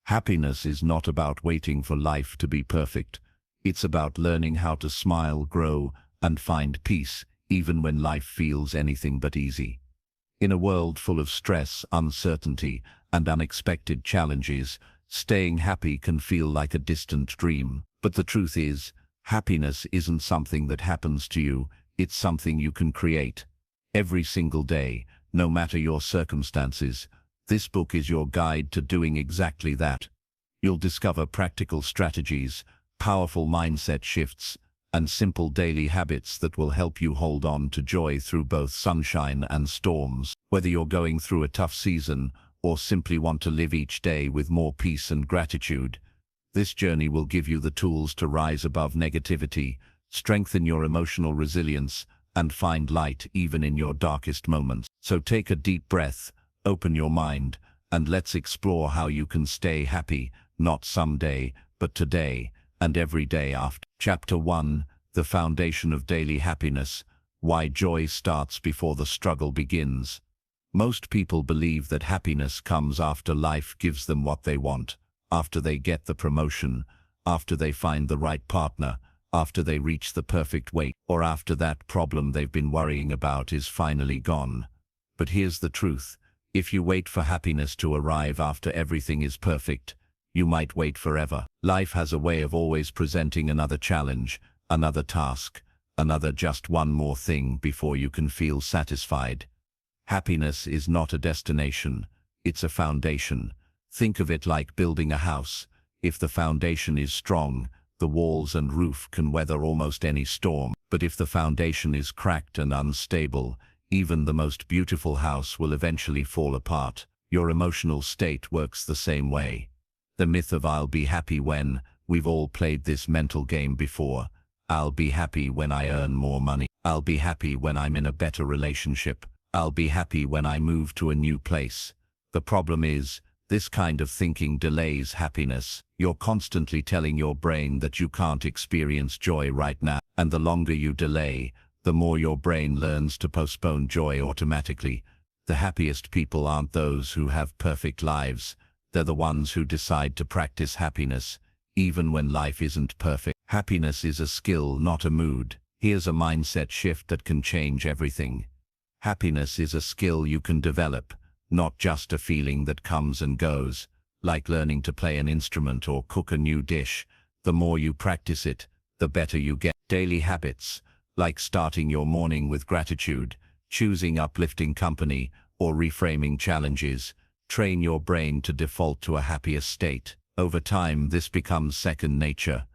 Happiness is not about waiting for life to be perfect. It's about learning how to smile, grow, and find peace, even when life feels anything but easy. In a world full of stress, uncertainty, and unexpected challenges, staying happy can feel like a distant dream. But the truth is, happiness isn't something that happens to you, it's something you can create. Every single day, no matter your circumstances, this book is your guide to doing exactly that. You'll discover practical strategies, powerful mindset shifts, and simple daily habits that will help you hold on to joy through both sunshine and storms. Whether you're going through a tough season or simply want to live each day with more peace and gratitude, this journey will give you the tools to rise above negativity, strengthen your emotional resilience, and find light even in your darkest moments. So take a deep breath, open your mind, and let's explore how you can stay happy, not someday, but today, and every day after. Chapter 1, The Foundation of Daily Happiness, Why Joy Starts Before the Struggle Begins. Most people believe that happiness comes after life gives them what they want, after they get the promotion, after they find the right partner, after they reach the perfect weight, or after that problem they've been worrying about is finally gone. But here's the truth. If you wait for happiness to arrive after everything is perfect, you might wait forever. Life has a way of always presenting another challenge, another task, another just one more thing before you can feel satisfied. Happiness is not a destination, it's a foundation. Think of it like building a house. If the foundation is strong, the walls and roof can weather almost any storm. But if the foundation is cracked and unstable, even the most beautiful house will eventually fall apart. Your emotional state works the same way. The myth of "I'll be happy when," we've all played this mental game before. I'll be happy when I earn more money. I'll be happy when I'm in a better relationship. I'll be happy when I move to a new place. The problem is, this kind of thinking delays happiness. You're constantly telling your brain that you can't experience joy right now, and the longer you delay, the more your brain learns to postpone joy automatically. The happiest people aren't those who have perfect lives. They're the ones who decide to practice happiness, even when life isn't perfect. Happiness is a skill, not a mood. Here's a mindset shift that can change everything. Happiness is a skill you can develop, not just a feeling that comes and goes. Like learning to play an instrument or cook a new dish, the more you practice it, the better you get. Daily habits, like starting your morning with gratitude, choosing uplifting company, or reframing challenges, train your brain to default to a happier state. Over time, this becomes second nature.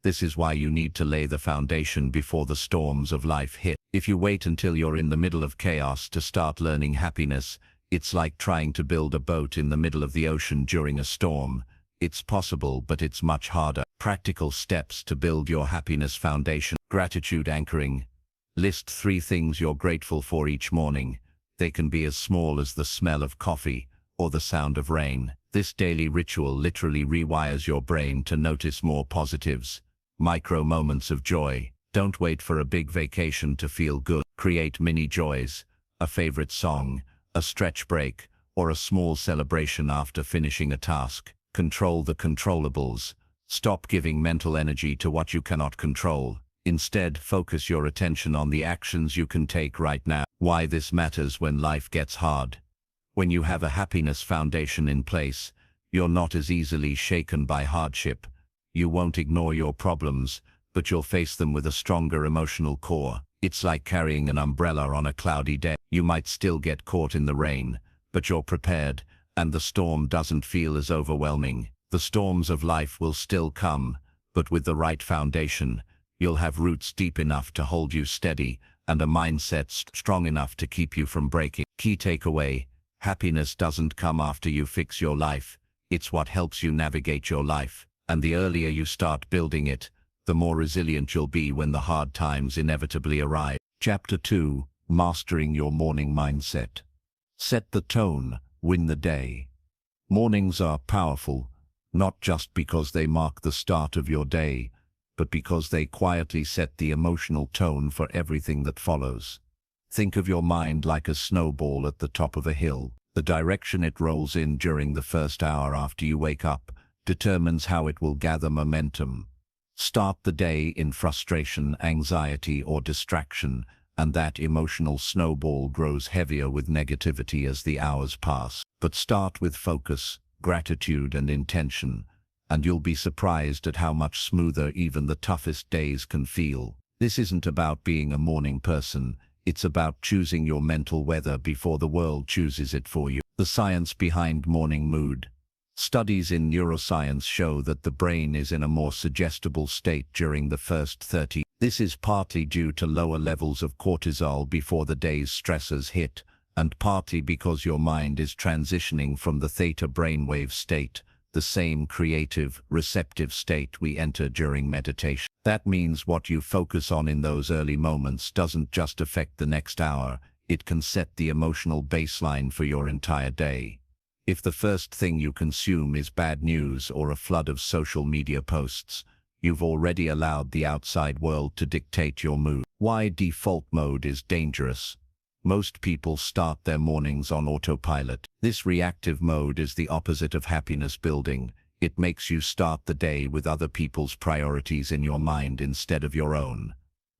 This is why you need to lay the foundation before the storms of life hit. If you wait until you're in the middle of chaos to start learning happiness, it's like trying to build a boat in the middle of the ocean during a storm. It's possible, but it's much harder. Practical steps to build your happiness foundation. Gratitude anchoring. List 3 things you're grateful for each morning. They can be as small as the smell of coffee or the sound of rain. This daily ritual literally rewires your brain to notice more positives. Micro moments of joy. Don't wait for a big vacation to feel good. Create mini joys. A favorite song, a stretch break, or a small celebration after finishing a task. Control the controllables. Stop giving mental energy to what you cannot control. Instead, focus your attention on the actions you can take right now. Why this matters when life gets hard. When you have a happiness foundation in place, you're not as easily shaken by hardship. You won't ignore your problems, but you'll face them with a stronger emotional core. It's like carrying an umbrella on a cloudy day. You might still get caught in the rain, but you're prepared, and the storm doesn't feel as overwhelming. The storms of life will still come, but with the right foundation, you'll have roots deep enough to hold you steady and a mindset strong enough to keep you from breaking. Key takeaway: happiness doesn't come after you fix your life. It's what helps you navigate your life. And the earlier you start building it, the more resilient you'll be when the hard times inevitably arrive. Chapter 2, Mastering Your Morning Mindset. Set the tone, win the day. Mornings are powerful, not just because they mark the start of your day, but because they quietly set the emotional tone for everything that follows. Think of your mind like a snowball at the top of a hill. The direction it rolls in during the first hour after you wake up determines how it will gather momentum. Start the day in frustration, anxiety, or distraction, and that emotional snowball grows heavier with negativity as the hours pass. But start with focus, gratitude, and intention, and you'll be surprised at how much smoother even the toughest days can feel. This isn't about being a morning person, it's about choosing your mental weather before the world chooses it for you. The science behind morning mood. Studies in neuroscience show that the brain is in a more suggestible state during the first 30. This is partly due to lower levels of cortisol before the day's stressors hit, and partly because your mind is transitioning from the theta brainwave state, the same creative, receptive state we enter during meditation. That means what you focus on in those early moments doesn't just affect the next hour, it can set the emotional baseline for your entire day. If the first thing you consume is bad news or a flood of social media posts, you've already allowed the outside world to dictate your mood. Why default mode is dangerous. Most people start their mornings on autopilot. This reactive mode is the opposite of happiness building. It makes you start the day with other people's priorities in your mind instead of your own.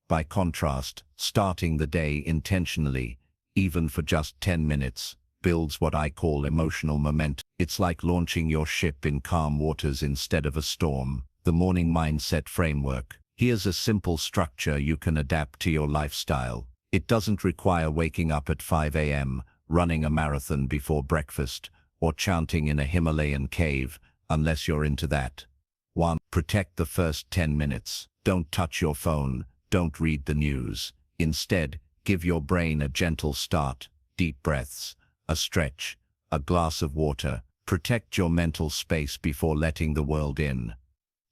By contrast, starting the day intentionally, even for just 10 minutes, builds what I call emotional momentum. It's like launching your ship in calm waters instead of a storm. The morning mindset framework. Here's a simple structure you can adapt to your lifestyle. It doesn't require waking up at 5 a.m., running a marathon before breakfast, or chanting in a Himalayan cave, unless you're into that. 1. Protect the first 10 minutes. Don't touch your phone, don't read the news. Instead, give your brain a gentle start, deep breaths, a stretch, a glass of water. Protect your mental space before letting the world in.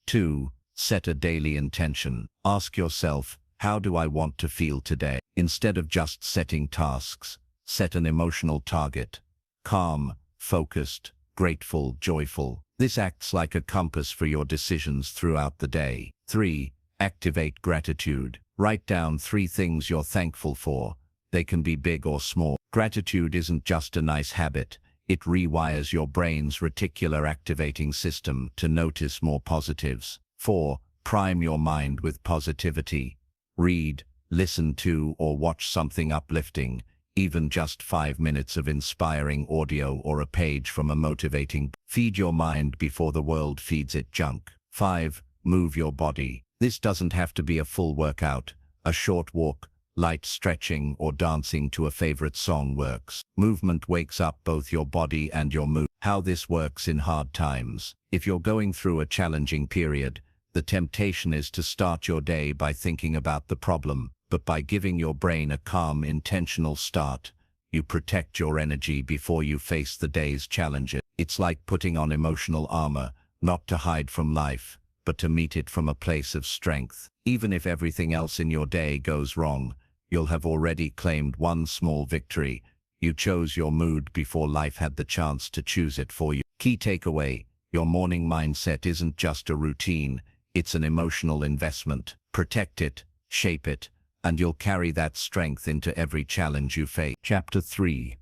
2. Set a daily intention. Ask yourself, how do I want to feel today? Instead of just setting tasks, set an emotional target. Calm, focused, grateful, joyful. This acts like a compass for your decisions throughout the day. 3. Activate gratitude. Write down 3 things you're thankful for. They can be big or small. Gratitude isn't just a nice habit. It rewires your brain's reticular activating system to notice more positives. 4. Prime your mind with positivity. Read, listen to, or watch something uplifting, even just 5 minutes of inspiring audio or a page from a motivating. Feed your mind before the world feeds it junk. 5. Move your body. This doesn't have to be a full workout. A short walk, light stretching, or dancing to a favorite song works. Movement wakes up both your body and your mood. How this works in hard times. If you're going through a challenging period, the temptation is to start your day by thinking about the problem, but by giving your brain a calm, intentional start, you protect your energy before you face the day's challenges. It's like putting on emotional armor, not to hide from life, but to meet it from a place of strength. Even if everything else in your day goes wrong, you'll have already claimed one small victory. You chose your mood before life had the chance to choose it for you. Key takeaway: your morning mindset isn't just a routine, it's an emotional investment. Protect it, shape it, and you'll carry that strength into every challenge you face. Chapter 3.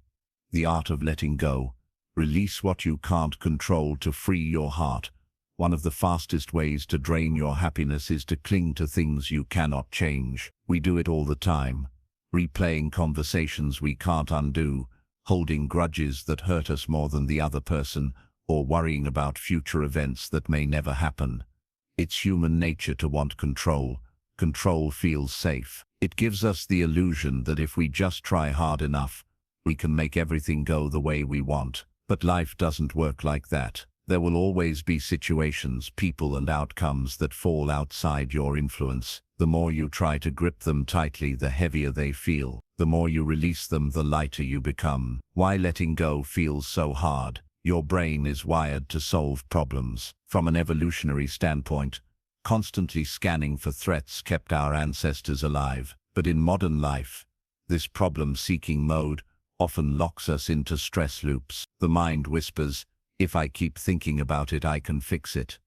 The Art of Letting Go. Release what you can't control to free your heart. One of the fastest ways to drain your happiness is to cling to things you cannot change. We do it all the time. Replaying conversations we can't undo, holding grudges that hurt us more than the other person, or worrying about future events that may never happen. It's human nature to want control. Control feels safe. It gives us the illusion that if we just try hard enough, we can make everything go the way we want. But life doesn't work like that. There will always be situations, people, and outcomes that fall outside your influence. The more you try to grip them tightly, the heavier they feel. The more you release them, the lighter you become. Why letting go feels so hard? Your brain is wired to solve problems. From an evolutionary standpoint, constantly scanning for threats kept our ancestors alive. But in modern life, this problem-seeking mode often locks us into stress loops. The mind whispers, if I keep thinking about it, I can fix it.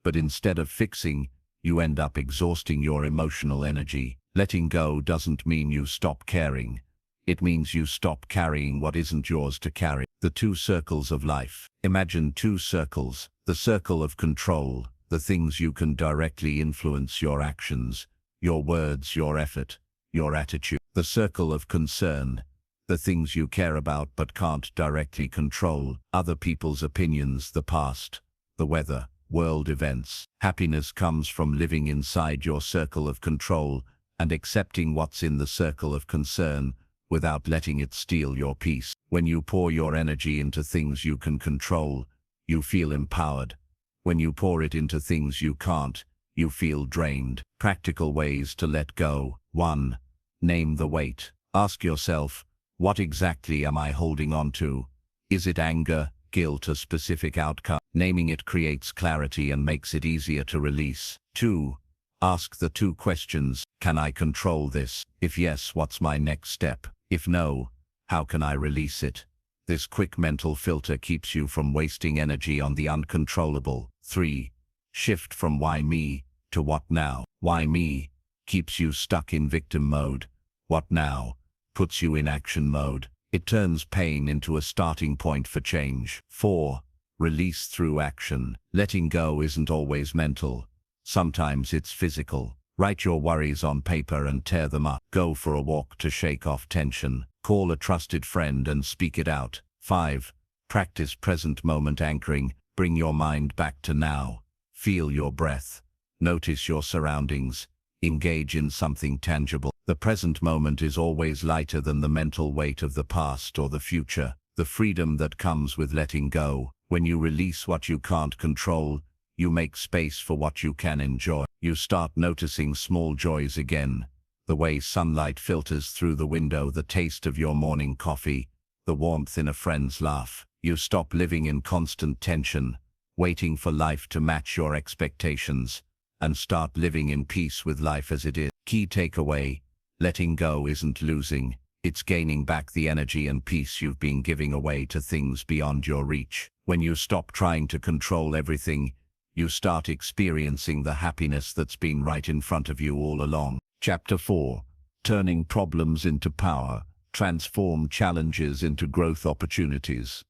But instead of fixing, you end up exhausting your emotional energy. Letting go doesn't mean you stop caring. It means you stop carrying what isn't yours to carry. The two circles of life. Imagine two circles. The circle of control, the things you can directly influence: your actions, your words, your effort, your attitude. The circle of concern, the things you care about but can't directly control: other people's opinions, the past, the weather, world events. Happiness comes from living inside your circle of control and accepting what's in the circle of concern without letting it steal your peace. When you pour your energy into things you can control, you feel empowered. When you pour it into things you can't, you feel drained. Practical ways to let go. 1. Name the weight. Ask yourself, what exactly am I holding on to? Is it anger, guilt, a specific outcome? Naming it creates clarity and makes it easier to release. 2. Ask the two questions. Can I control this? If yes, what's my next step? If no, how can I release it? This quick mental filter keeps you from wasting energy on the uncontrollable. 3. Shift from why me to what now. Why me keeps you stuck in victim mode. What now puts you in action mode. It turns pain into a starting point for change. 4. Release through action. Letting go isn't always mental. Sometimes it's physical. Write your worries on paper and tear them up. Go for a walk to shake off tension. Call a trusted friend and speak it out. 5. Practice present moment anchoring. Bring your mind back to now. Feel your breath. Notice your surroundings. Engage in something tangible. The present moment is always lighter than the mental weight of the past or the future. The freedom that comes with letting go. When you release what you can't control, you make space for what you can enjoy. You start noticing small joys again. The way sunlight filters through the window, the taste of your morning coffee, the warmth in a friend's laugh. You stop living in constant tension, waiting for life to match your expectations, and start living in peace with life as it is. Key takeaway: letting go isn't losing, it's gaining back the energy and peace you've been giving away to things beyond your reach. When you stop trying to control everything, you start experiencing the happiness that's been right in front of you all along. Chapter 4. Turning problems into power. Transform challenges into growth opportunities.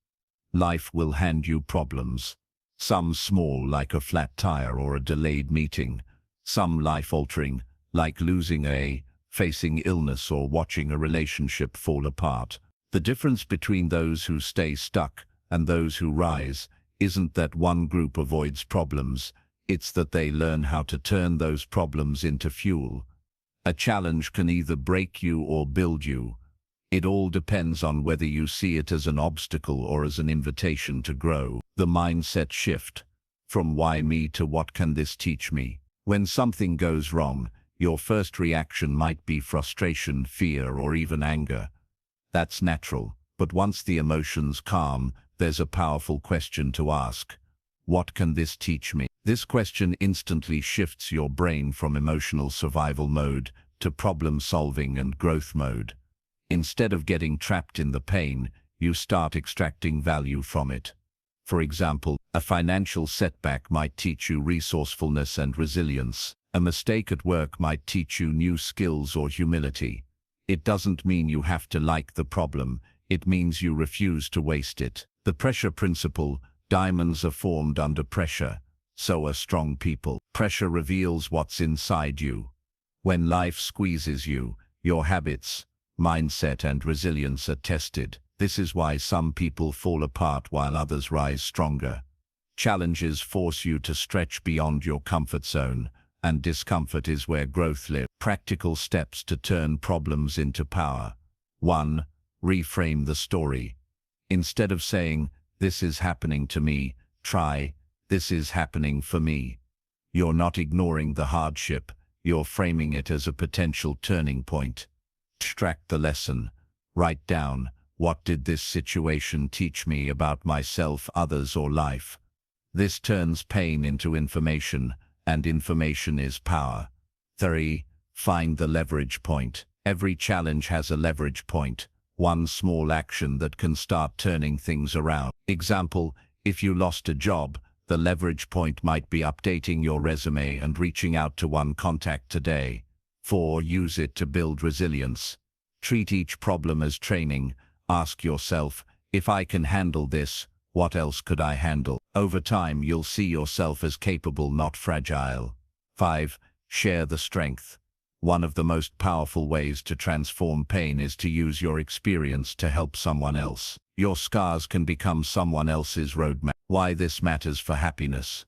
Life will hand you problems. Some small, like a flat tire or a delayed meeting. Some life-altering, like facing illness or watching a relationship fall apart. The difference between those who stay stuck and those who rise isn't that one group avoids problems, it's that they learn how to turn those problems into fuel. A challenge can either break you or build you. It all depends on whether you see it as an obstacle or as an invitation to grow. The mindset shift. From why me to what can this teach me? When something goes wrong, your first reaction might be frustration, fear, or even anger. That's natural, but once the emotions calm, there's a powerful question to ask. What can this teach me? This question instantly shifts your brain from emotional survival mode to problem-solving and growth mode. Instead of getting trapped in the pain, you start extracting value from it. For example, a financial setback might teach you resourcefulness and resilience. A mistake at work might teach you new skills or humility. It doesn't mean you have to like the problem, it means you refuse to waste it. The pressure principle: diamonds are formed under pressure, so are strong people. Pressure reveals what's inside you. When life squeezes you, your habits, mindset and resilience are tested. This is why some people fall apart while others rise stronger. Challenges force you to stretch beyond your comfort zone, and discomfort is where growth lives. Practical steps to turn problems into power. 1. Reframe the story. Instead of saying, "This is happening to me," try, "This is happening for me." You're not ignoring the hardship, you're framing it as a potential turning point. Extract the lesson. Write down, what did this situation teach me about myself, others, or life? This turns pain into information, and information is power. 3. Find the leverage point. Every challenge has a leverage point, one small action that can start turning things around. Example, if you lost a job, the leverage point might be updating your resume and reaching out to one contact today. 4. Use it to build resilience. Treat each problem as training. Ask yourself, if I can handle this, what else could I handle? Over time, you'll see yourself as capable, not fragile. 5. Share the strength. One of the most powerful ways to transform pain is to use your experience to help someone else. Your scars can become someone else's roadmap. Why this matters for happiness.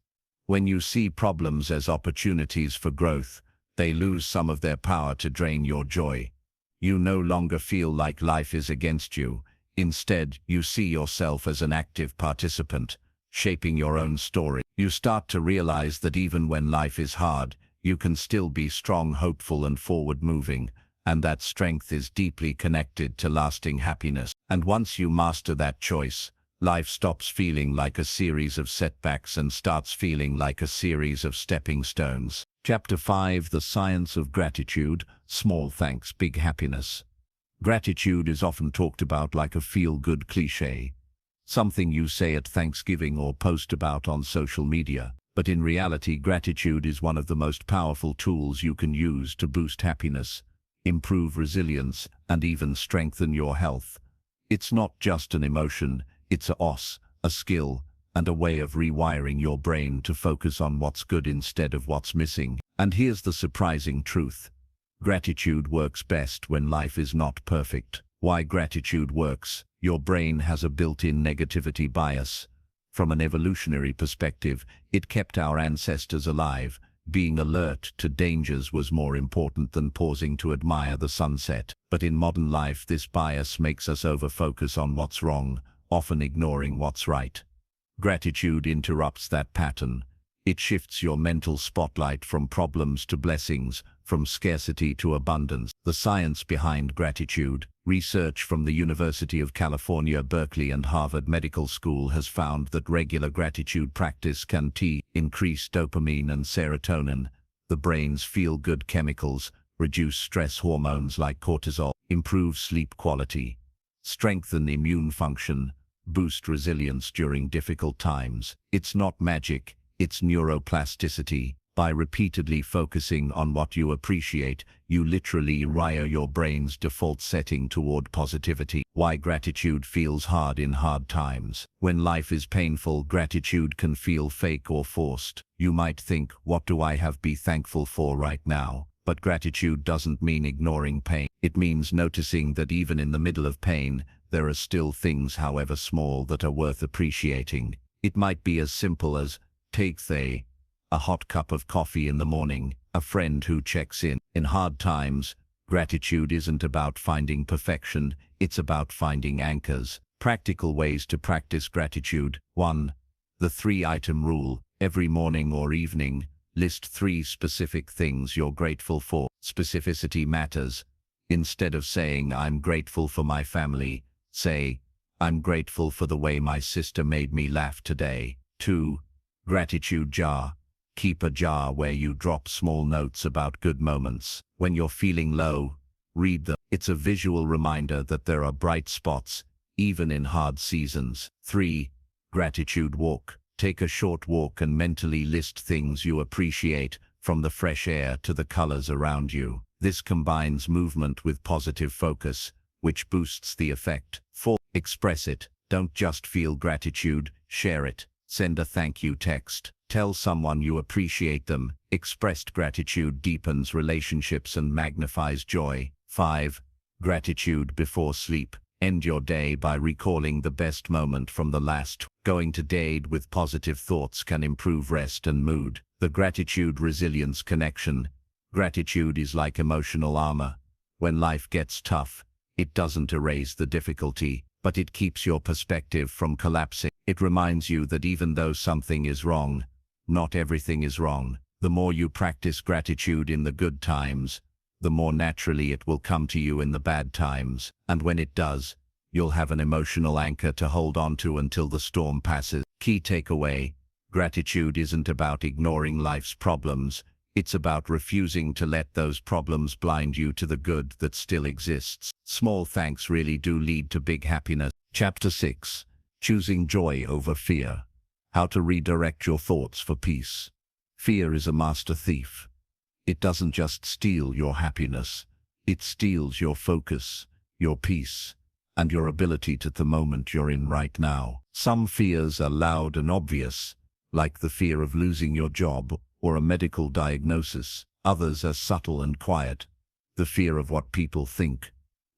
When you see problems as opportunities for growth, they lose some of their power to drain your joy. You no longer feel like life is against you. Instead, you see yourself as an active participant, shaping your own story. You start to realize that even when life is hard, you can still be strong, hopeful, and forward-moving, and that strength is deeply connected to lasting happiness. And once you master that choice, life stops feeling like a series of setbacks and starts feeling like a series of stepping stones. Chapter 5: The Science of Gratitude. Small thanks, big happiness. Gratitude is often talked about like a feel-good cliché, something you say at Thanksgiving or post about on social media. But in reality, gratitude is one of the most powerful tools you can use to boost happiness, improve resilience, and even strengthen your health. It's not just an emotion, it's a skill, and a way of rewiring your brain to focus on what's good instead of what's missing. And here's the surprising truth. Gratitude works best when life is not perfect. Why gratitude works? Your brain has a built-in negativity bias. From an evolutionary perspective, it kept our ancestors alive. Being alert to dangers was more important than pausing to admire the sunset. But in modern life, this bias makes us over-focus on what's wrong, often ignoring what's right. Gratitude interrupts that pattern. It shifts your mental spotlight from problems to blessings, from scarcity to abundance. The science behind gratitude. Research from the University of California, Berkeley, and Harvard Medical School has found that regular gratitude practice can increase dopamine and serotonin, the brain's feel-good chemicals, reduce stress hormones like cortisol, improve sleep quality, strengthen immune function, boost resilience during difficult times. It's not magic, it's neuroplasticity. By repeatedly focusing on what you appreciate, you literally rewire your brain's default setting toward positivity. Why gratitude feels hard in hard times. When life is painful, gratitude can feel fake or forced. You might think, what do I have to be thankful for right now? But gratitude doesn't mean ignoring pain. It means noticing that even in the middle of pain, there are still things, however small, that are worth appreciating. It might be as simple as, take a hot cup of coffee in the morning, a friend who checks in. In hard times, gratitude isn't about finding perfection, it's about finding anchors. Practical ways to practice gratitude. 1. The 3-item rule. Every morning or evening, list 3 specific things you're grateful for. Specificity matters. Instead of saying, I'm grateful for my family, say, I'm grateful for the way my sister made me laugh today. 2. Gratitude jar. Keep a jar where you drop small notes about good moments. When you're feeling low, read them. It's a visual reminder that there are bright spots, even in hard seasons. 3. Gratitude walk. Take a short walk and mentally list things you appreciate, from the fresh air to the colors around you. This combines movement with positive focus, which boosts the effect. 4. Express it. Don't just feel gratitude, share it. Send a thank you text. Tell someone you appreciate them. Expressed gratitude deepens relationships and magnifies joy. 5. Gratitude before sleep. End your day by recalling the best moment from the last. Going to bed with positive thoughts can improve rest and mood. The gratitude resilience connection. Gratitude is like emotional armor. When life gets tough, it doesn't erase the difficulty, but it keeps your perspective from collapsing. It reminds you that even though something is wrong, not everything is wrong. The more you practice gratitude in the good times, the more naturally it will come to you in the bad times. And when it does, you'll have an emotional anchor to hold on to until the storm passes. Key takeaway: gratitude isn't about ignoring life's problems. It's about refusing to let those problems blind you to the good that still exists. Small thanks really do lead to big happiness. Chapter 6. Choosing joy over fear. How to redirect your thoughts for peace. Fear is a master thief. It doesn't just steal your happiness, It steals your focus, your peace, and your ability to the moment you're in right now. Some fears are loud and obvious, like the fear of losing your job or a medical diagnosis. Others are subtle and quiet. The fear of what people think,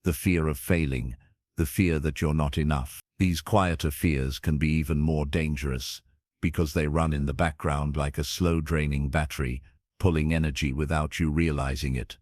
the fear of failing, the fear that you're not enough. These quieter fears can be even more dangerous because they run in the background like a slow-draining battery, pulling energy without you realizing it.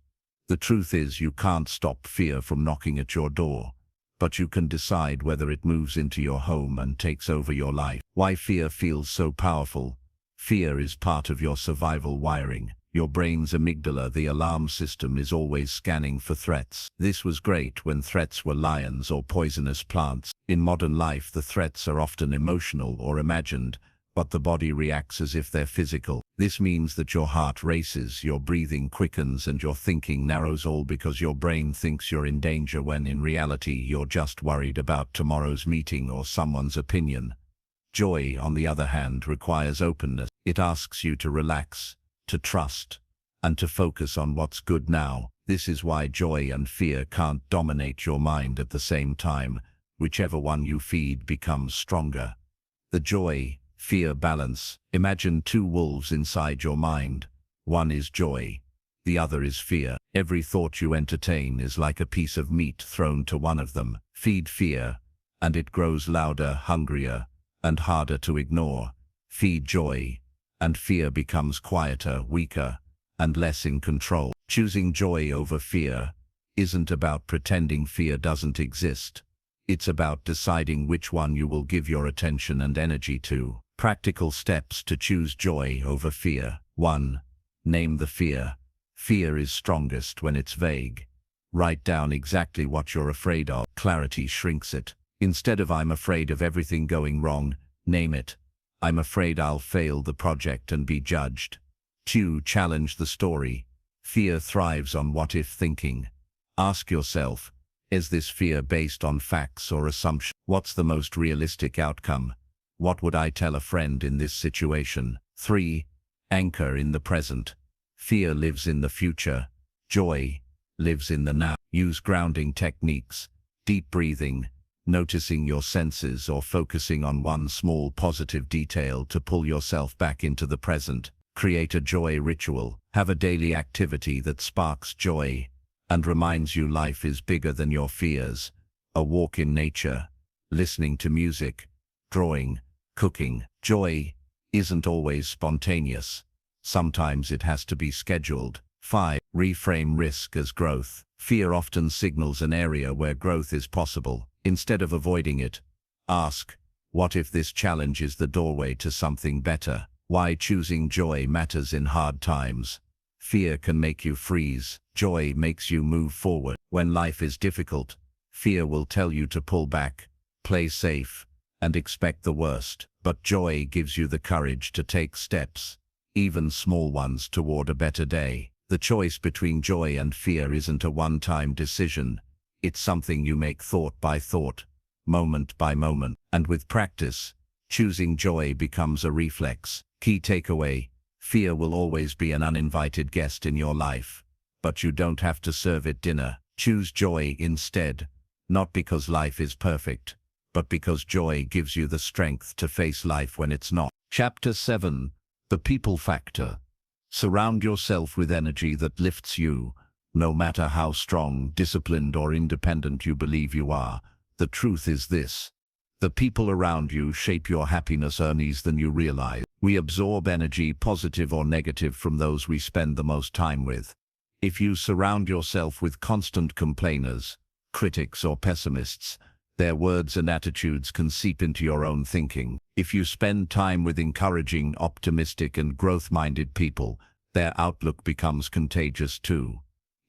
The truth is, you can't stop fear from knocking at your door, but you can decide whether it moves into your home and takes over your life. Why fear feels so powerful? Fear is part of your survival wiring. Your brain's amygdala, the alarm system, is always scanning for threats. This was great when threats were lions or poisonous plants. In modern life, the threats are often emotional or imagined, but the body reacts as if they're physical. This means that your heart races, your breathing quickens, and your thinking narrows, all because your brain thinks you're in danger when in reality you're just worried about tomorrow's meeting or someone's opinion. Joy, on the other hand, requires openness. It asks you to relax, to trust, and to focus on what's good now. This is why joy and fear can't dominate your mind at the same time. Whichever one you feed becomes stronger. The joy-fear balance. Imagine two wolves inside your mind. One is joy, the other is fear. Every thought you entertain is like a piece of meat thrown to one of them. Feed fear, and it grows louder, hungrier, and harder to ignore. Feed joy, and fear becomes quieter, weaker, and less in control. Choosing joy over fear isn't about pretending fear doesn't exist. It's about deciding which one you will give your attention and energy to. Practical steps to choose joy over fear. 1. Name the fear. Fear is strongest when it's vague. Write down exactly what you're afraid of. Clarity shrinks it. Instead of "I'm afraid of everything going wrong," name it. "I'm afraid I'll fail the project and be judged." 2. Challenge the story. Fear thrives on what-if thinking. Ask yourself, is this fear based on facts or assumptions? What's the most realistic outcome? What would I tell a friend in this situation? 3. Anchor in the present. Fear lives in the future. Joy lives in the now. Use grounding techniques, deep breathing, noticing your senses, or focusing on one small positive detail to pull yourself back into the present. Create a joy ritual. Have a daily activity that sparks joy and reminds you life is bigger than your fears. A walk in nature, listening to music, drawing, cooking. Joy isn't always spontaneous. Sometimes it has to be scheduled. 5. Reframe risk as growth. Fear often signals an area where growth is possible. Instead of avoiding it, ask, what if this challenge is the doorway to something better? Why choosing joy matters in hard times. Fear can make you freeze. Joy makes you move forward. When life is difficult, fear will tell you to pull back, play safe, and expect the worst. But joy gives you the courage to take steps, even small ones, toward a better day. The choice between joy and fear isn't a one-time decision. It's something you make thought by thought, moment by moment. And with practice, choosing joy becomes a reflex. Key takeaway: fear will always be an uninvited guest in your life, but you don't have to serve it dinner. Choose joy instead, not because life is perfect, but because joy gives you the strength to face life when it's not. Chapter 7. The People Factor. Surround yourself with energy that lifts you, no matter how strong, disciplined, or independent you believe you are. The truth is this: the people around you shape your happiness earlier than you realize. We absorb energy, positive or negative, from those we spend the most time with. If you surround yourself with constant complainers, critics, or pessimists, their words and attitudes can seep into your own thinking. If you spend time with encouraging, optimistic, and growth-minded people, their outlook becomes contagious too.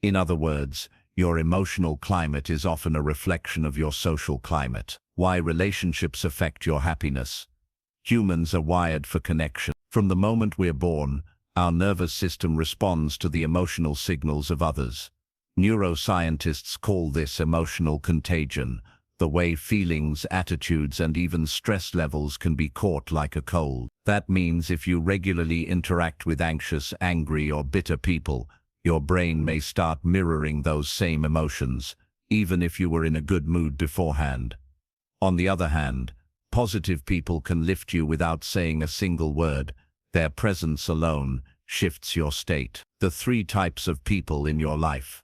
In other words, your emotional climate is often a reflection of your social climate. Why relationships affect your happiness. Humans are wired for connection. From the moment we're born, our nervous system responds to the emotional signals of others. Neuroscientists call this emotional contagion, the way feelings, attitudes, and even stress levels can be caught like a cold. That means if you regularly interact with anxious, angry, or bitter people, Your brain may start mirroring those same emotions, even if you were in a good mood beforehand. On the other hand, positive people can lift you without saying a single word. Their presence alone shifts your state. The 3 types of people in your life.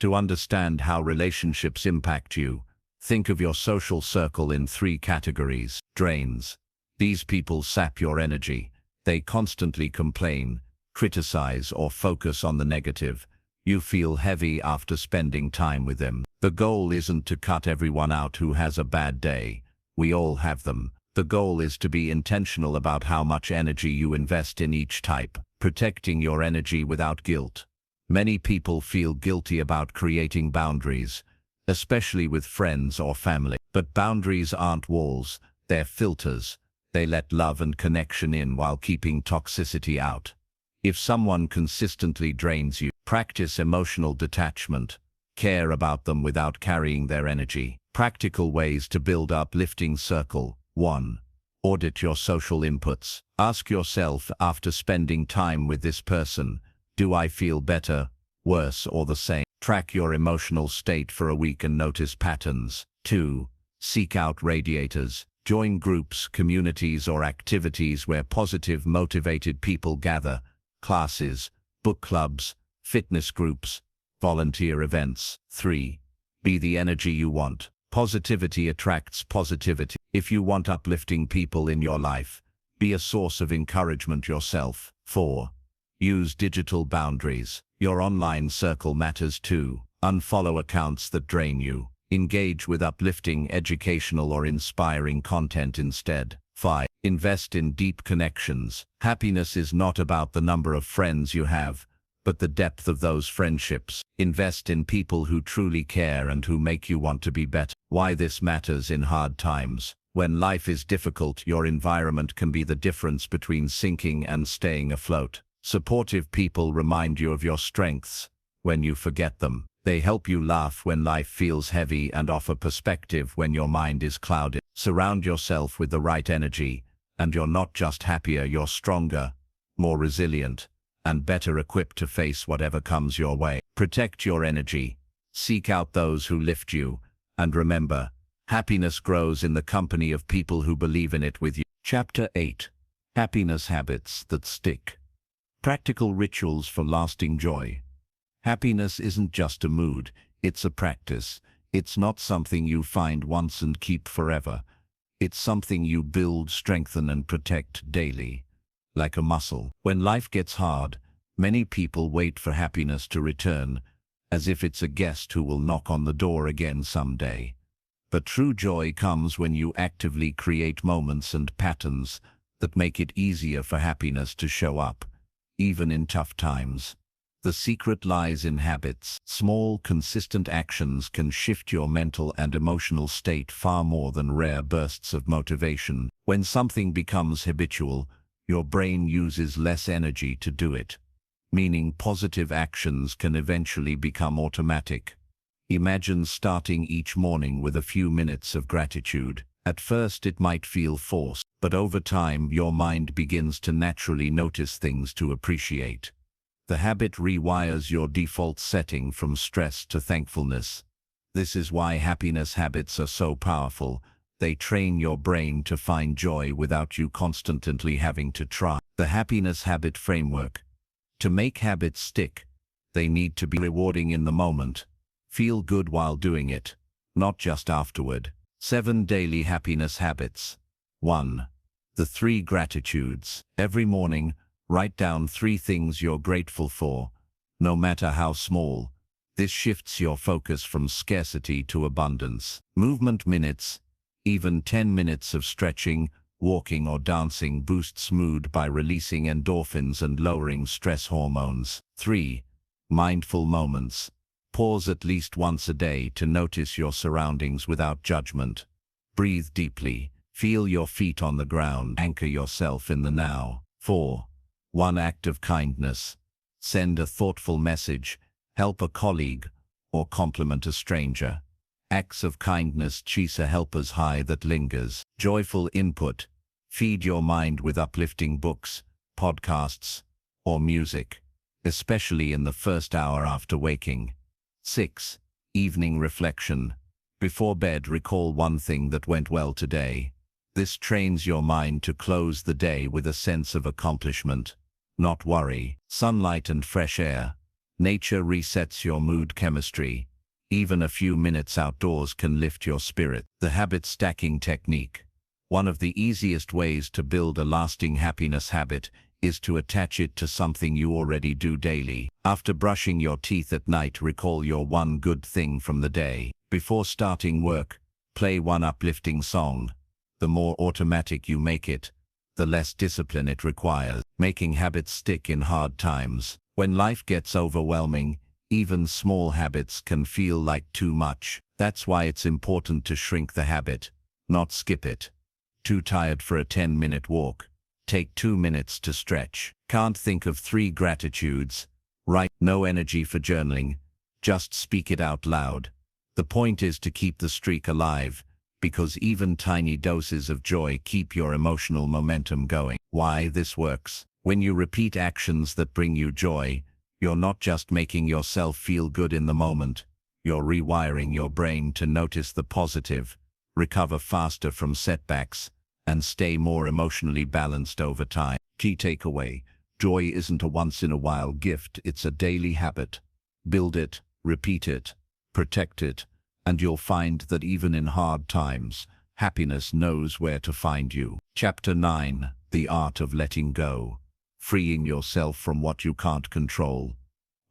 To understand how relationships impact you, think of your social circle in 3 categories. Drains. These people sap your energy. They constantly complain, criticize, or focus on the negative. You feel heavy after spending time with them. The goal isn't to cut everyone out who has a bad day. We all have them. The goal is to be intentional about how much energy you invest in each type, protecting your energy without guilt. Many people feel guilty about creating boundaries, especially with friends or family. But boundaries aren't walls, they're filters. They let love and connection in while keeping toxicity out. If someone consistently drains you, practice emotional detachment. Care about them without carrying their energy. Practical ways to build uplifting circle. 1. Audit your social inputs. Ask yourself, after spending time with this person, do I feel better, worse, or the same? Track your emotional state for a week and notice patterns. 2. Seek out radiators. Join groups, communities, or activities where positive, motivated people gather. Classes, book clubs, fitness groups, volunteer events. 3. Be the energy you want. Positivity attracts positivity. If you want uplifting people in your life, be a source of encouragement yourself. 4. Use digital boundaries. Your online circle matters too. Unfollow accounts that drain you. Engage with uplifting, educational, or inspiring content instead. 5. Invest in deep connections. Happiness is not about the number of friends you have, but the depth of those friendships. Invest in people who truly care and who make you want to be better. Why this matters in hard times. When life is difficult, your environment can be the difference between sinking and staying afloat. Supportive people remind you of your strengths when you forget them. They help you laugh when life feels heavy and offer perspective when your mind is clouded. Surround yourself with the right energy, and you're not just happier, you're stronger, more resilient, and better equipped to face whatever comes your way. Protect your energy. Seek out those who lift you, and remember, happiness grows in the company of people who believe in it with you. Chapter 8. Happiness Habits That Stick. Practical rituals for lasting joy. Happiness isn't just a mood, it's a practice. It's not something you find once and keep forever. It's something you build, strengthen, and protect daily. Like a muscle. When life gets hard, many people wait for happiness to return, as if it's a guest who will knock on the door again someday. But true joy comes when you actively create moments and patterns that make it easier for happiness to show up, even in tough times. The secret lies in habits. Small, consistent actions can shift your mental and emotional state far more than rare bursts of motivation. When something becomes habitual, your brain uses less energy to do it, meaning positive actions can eventually become automatic. Imagine starting each morning with a few minutes of gratitude. At first it might feel forced, but over time your mind begins to naturally notice things to appreciate. The habit rewires your default setting from stress to thankfulness. This is why happiness habits are so powerful. They train your brain to find joy without you constantly having to try. The happiness habit framework. To make habits stick, they need to be rewarding in the moment. Feel good while doing it, not just afterward. 7 daily happiness habits. 1. The 3 gratitudes. Every morning, write down 3 things you're grateful for, no matter how small. This shifts your focus from scarcity to abundance. Movement minutes. Even 10 minutes of stretching, walking, or dancing boosts mood by releasing endorphins and lowering stress hormones. 3. Mindful moments. Pause at least once a day to notice your surroundings without judgment. Breathe deeply. Feel your feet on the ground. Anchor yourself in the now. 4. 1 act of kindness. Send a thoughtful message, help a colleague, or compliment a stranger. Acts of kindness chase a helper's high that lingers. Joyful input. Feed your mind with uplifting books, podcasts, or music. especially in the first hour after waking. 6. Evening reflection. Before bed, recall one thing that went well today. This trains your mind to close the day with a sense of accomplishment, not worry. Sunlight and fresh air. Nature resets your mood chemistry. Even a few minutes outdoors can lift your spirit. The habit stacking technique. One of the easiest ways to build a lasting happiness habit is to attach it to something you already do daily. After brushing your teeth at night, recall your one good thing from the day. Before starting work, play one uplifting song. The more automatic you make it, the less discipline it requires. Making habits stick in hard times. When life gets overwhelming, even small habits can feel like too much. That's why it's important to shrink the habit, not skip it. Too tired for a 10-minute walk? Take 2 minutes to stretch. Can't think of 3 gratitudes? Write. No energy for journaling? Just speak it out loud. The point is to keep the streak alive, because even tiny doses of joy keep your emotional momentum going. Why this works? When you repeat actions that bring you joy, you're not just making yourself feel good in the moment, you're rewiring your brain to notice the positive, recover faster from setbacks, and stay more emotionally balanced over time. Key takeaway: joy isn't a once-in-a-while gift, it's a daily habit. Build it, repeat it, protect it, and you'll find that even in hard times, happiness knows where to find you. Chapter 9. The Art of Letting Go. Freeing yourself from what you can't control.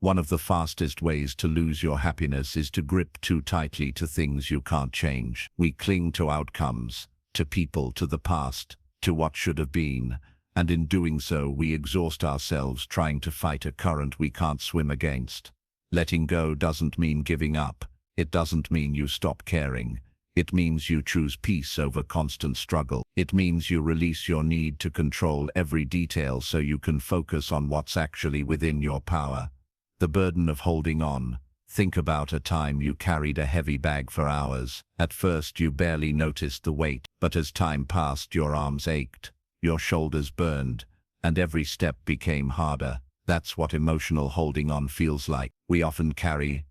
One of the fastest ways to lose your happiness is to grip too tightly to things you can't change. We cling to outcomes, to people, to the past, to what should have been, and in doing so we exhaust ourselves trying to fight a current we can't swim against. Letting go doesn't mean giving up. It doesn't mean you stop caring. It means you choose peace over constant struggle. It means you release your need to control every detail so you can focus on what's actually within your power. The burden of holding on. Think about a time you carried a heavy bag for hours. At first you barely noticed the weight, but as time passed your arms ached, your shoulders burned, and every step became harder. That's what emotional holding on feels like. We often carry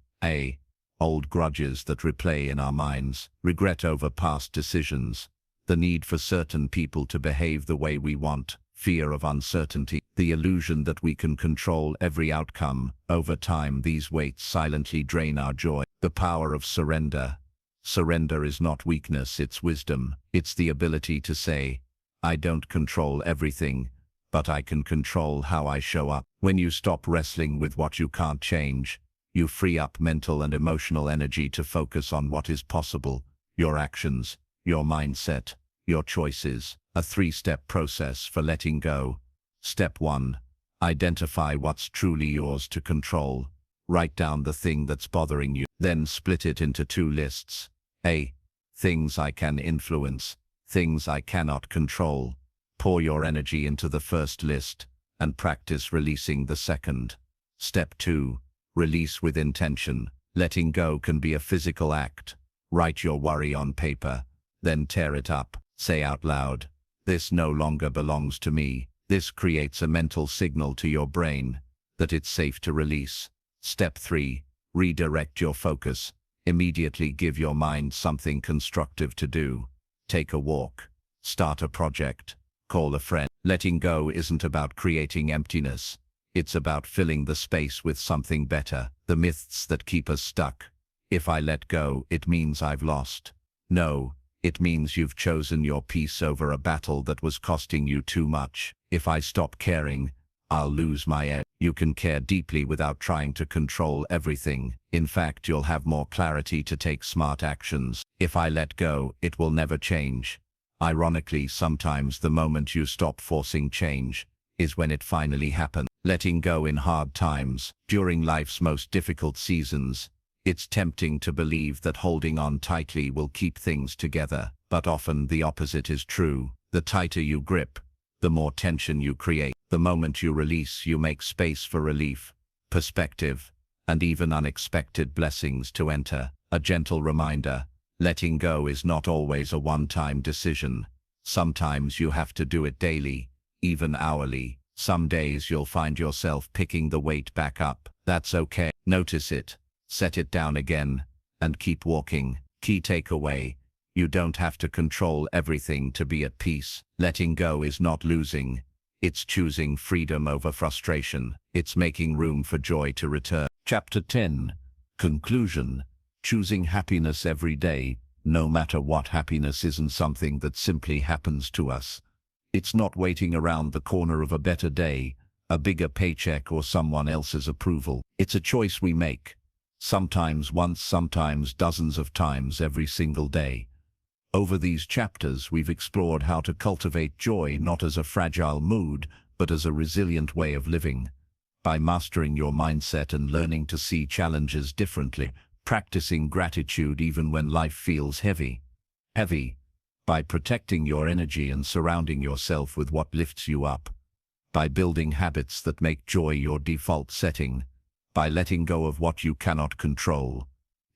old grudges that replay in our minds, regret over past decisions, the need for certain people to behave the way we want, fear of uncertainty, the illusion that we can control every outcome. Over time, these weights silently drain our joy. The power of surrender. Surrender is not weakness, it's wisdom. It's the ability to say, I don't control everything, but I can control how I show up. When you stop wrestling with what you can't change, you free up mental and emotional energy to focus on what is possible, your actions, your mindset, your choices. A 3-step process for letting go. Step 1. Identify what's truly yours to control. Write down the thing that's bothering you. Then split it into 2 lists. A. Things I can influence. Things I cannot control. Pour your energy into the first list and practice releasing the second. Step 2. Release with intention. Letting go can be a physical act. Write your worry on paper, then tear it up. Say out loud, this no longer belongs to me. This creates a mental signal to your brain that it's safe to release. Step 3. Redirect your focus. Immediately give your mind something constructive to do. Take a walk. Start a project. Call a friend. Letting go isn't about creating emptiness. It's about filling the space with something better. The myths that keep us stuck. If I let go, it means I've lost. No, it means you've chosen your peace over a battle that was costing you too much. If I stop caring, I'll lose my edge. You can care deeply without trying to control everything. In fact, you'll have more clarity to take smart actions. If I let go, it will never change. Ironically, sometimes the moment you stop forcing change is when it finally happens. Letting go in hard times. During life's most difficult seasons, it's tempting to believe that holding on tightly will keep things together, but often the opposite is true. The tighter you grip, the more tension you create. The moment you release, you make space for relief, perspective, and even unexpected blessings to enter. A gentle reminder, letting go is not always a one-time decision. Sometimes you have to do it daily, even hourly. Some days you'll find yourself picking the weight back up. That's okay. Notice it, set it down again, and keep walking. Key takeaway: you don't have to control everything to be at peace. Letting go is not losing. It's choosing freedom over frustration. It's making room for joy to return. Chapter 10. Conclusion. Choosing happiness every day, no matter what. Happiness isn't something that simply happens to us. It's not waiting around the corner of a better day, a bigger paycheck, or someone else's approval. It's a choice we make. Sometimes once, sometimes dozens of times every single day. Over these chapters, we've explored how to cultivate joy not as a fragile mood, but as a resilient way of living. By mastering your mindset and learning to see challenges differently, practicing gratitude even when life feels heavy. By protecting your energy and surrounding yourself with what lifts you up. By building habits that make joy your default setting. By letting go of what you cannot control.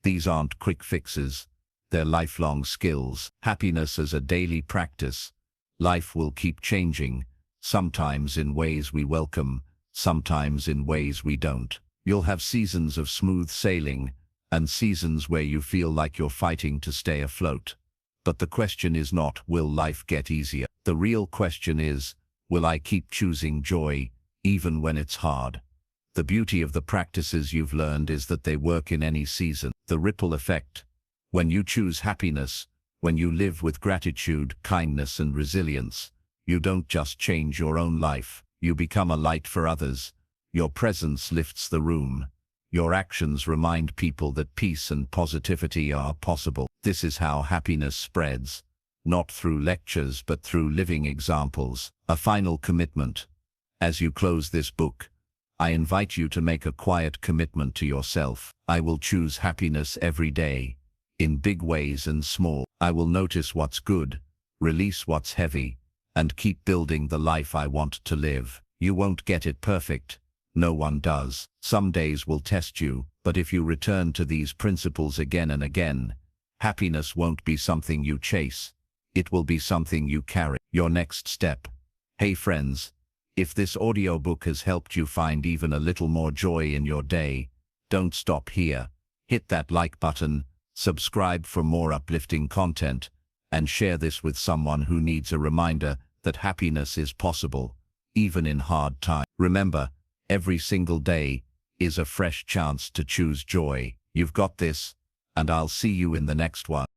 These aren't quick fixes. They're lifelong skills. Happiness as a daily practice. Life will keep changing, sometimes in ways we welcome, sometimes in ways we don't. You'll have seasons of smooth sailing, and seasons where you feel like you're fighting to stay afloat. But the question is not, will life get easier? The real question is, will I keep choosing joy, even when it's hard? The beauty of the practices you've learned is that they work in any season. The ripple effect. When you choose happiness, when you live with gratitude, kindness, and resilience, you don't just change your own life, you become a light for others. Your presence lifts the room. Your actions remind people that peace and positivity are possible. This is how happiness spreads, not through lectures but through living examples. A final commitment. As you close this book, I invite you to make a quiet commitment to yourself. I will choose happiness every day, in big ways and small. I will notice what's good, release what's heavy, and keep building the life I want to live. You won't get it perfect. No one does. Some days will test you, but if you return to these principles again and again, happiness won't be something you chase. It will be something you carry. Your next step. Hey friends, if this audiobook has helped you find even a little more joy in your day, don't stop here. Hit that like button, subscribe for more uplifting content, and share this with someone who needs a reminder that happiness is possible, even in hard times. Remember, every single day is a fresh chance to choose joy. You've got this, and I'll see you in the next one.